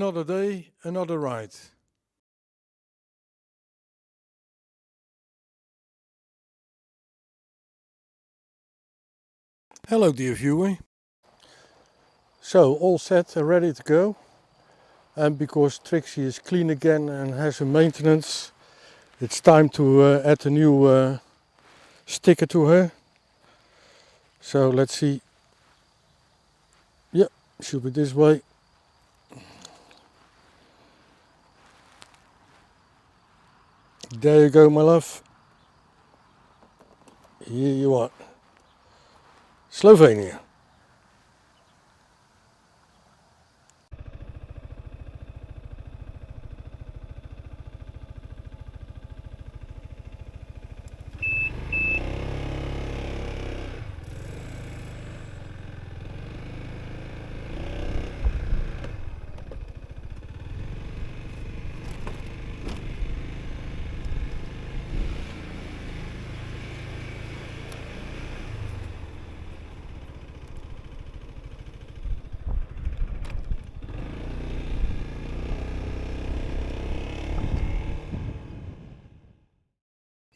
Another day, another ride. Hello dear viewer. So all set and ready to go. And because Trixie is clean again and has a maintenance, it's time to add a new sticker to her. So let's see. Yeah, should be this way. There you go, my love. Here you are. Slovenia.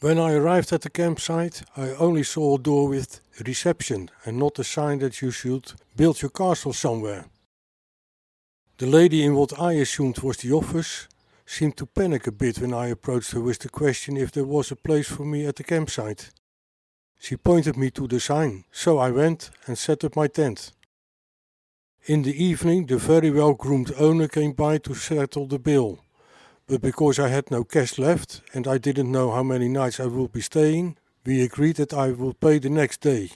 When I arrived at the campsite, I only saw a door with reception and not a sign that you should build your castle somewhere. The lady in what I assumed was the office seemed to panic a bit when I approached her with the question if there was a place for me at the campsite. She pointed me to the sign, so I went and set up my tent. In the evening, the very well-groomed owner came by to settle the bill. But because I had no cash left and I didn't know how many nights I would be staying, we agreed that I would pay the next day.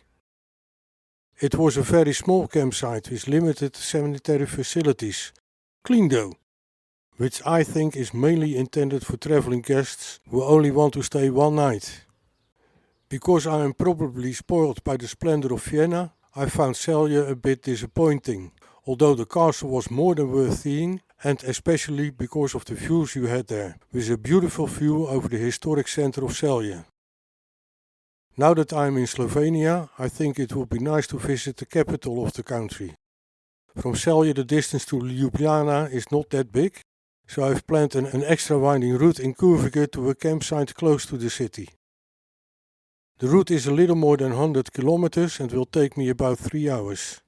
It was a very small campsite with limited sanitary facilities, clean though, which I think is mainly intended for traveling guests who only want to stay one night. Because I am probably spoiled by the splendor of Vienna, I found Celje a bit disappointing, although the castle was more than worth seeing, and especially because of the views you had there, with a beautiful view over the historic center of Celje. Now that I am in Slovenia, I think it would be nice to visit the capital of the country. From Celje the distance to Ljubljana is not that big, so I've planned an extra winding route in Kurvige to a campsite close to the city. The route is a little more than 100 kilometers and will take me about 3 hours.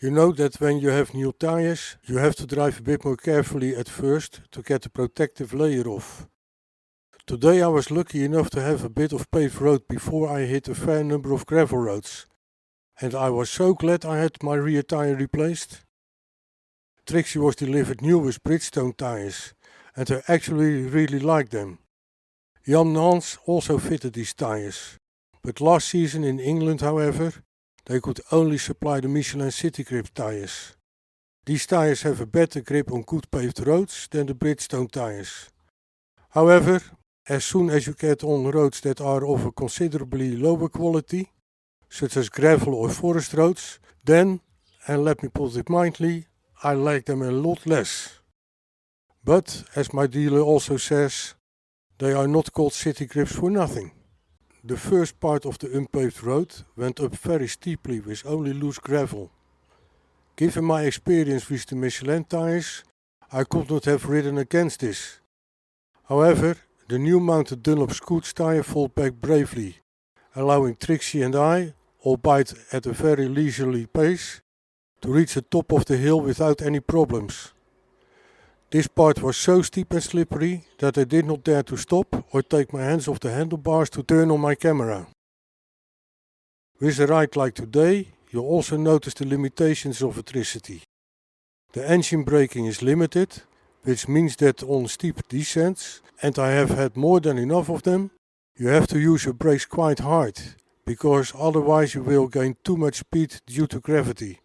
You know that when you have new tires, you have to drive a bit more carefully at first to get the protective layer off. Today I was lucky enough to have a bit of paved road before I hit a fair number of gravel roads. And I was so glad I had my rear tire replaced. Trixie was delivered new with Bridgestone tires, and I actually really like them. Annone also fitted these tires, but last season in England, however, they could only supply the Michelin City Grip tires. These tires have a better grip on good paved roads than the Bridgestone tires. However, as soon as you get on roads that are of a considerably lower quality, such as gravel or forest roads, then, and let me put it mildly, I like them a lot less. But, as my dealer also says, they are not called city grips for nothing. The first part of the unpaved road went up very steeply with only loose gravel. Given my experience with the Michelin tires, I could not have ridden against this. However, the new mounted Dunlop Scoots tire fought back bravely, allowing Trixie and I, albeit at a very leisurely pace, to reach the top of the hill without any problems. This part was so steep and slippery that I did not dare to stop or take my hands off the handlebars to turn on my camera. With a ride like today, you'll also notice the limitations of a Tricity. The engine braking is limited, which means that on steep descents, and I have had more than enough of them, you have to use your brakes quite hard, because otherwise you will gain too much speed due to gravity.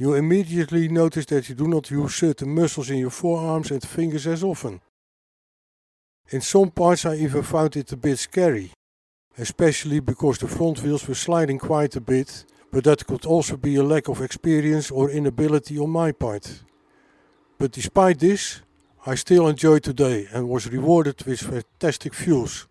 You immediately notice that you do not use certain muscles in your forearms and fingers as often. In some parts I even found it a bit scary, especially because the front wheels were sliding quite a bit, but that could also be a lack of experience or inability on my part. But despite this, I still enjoyed today and was rewarded with fantastic views.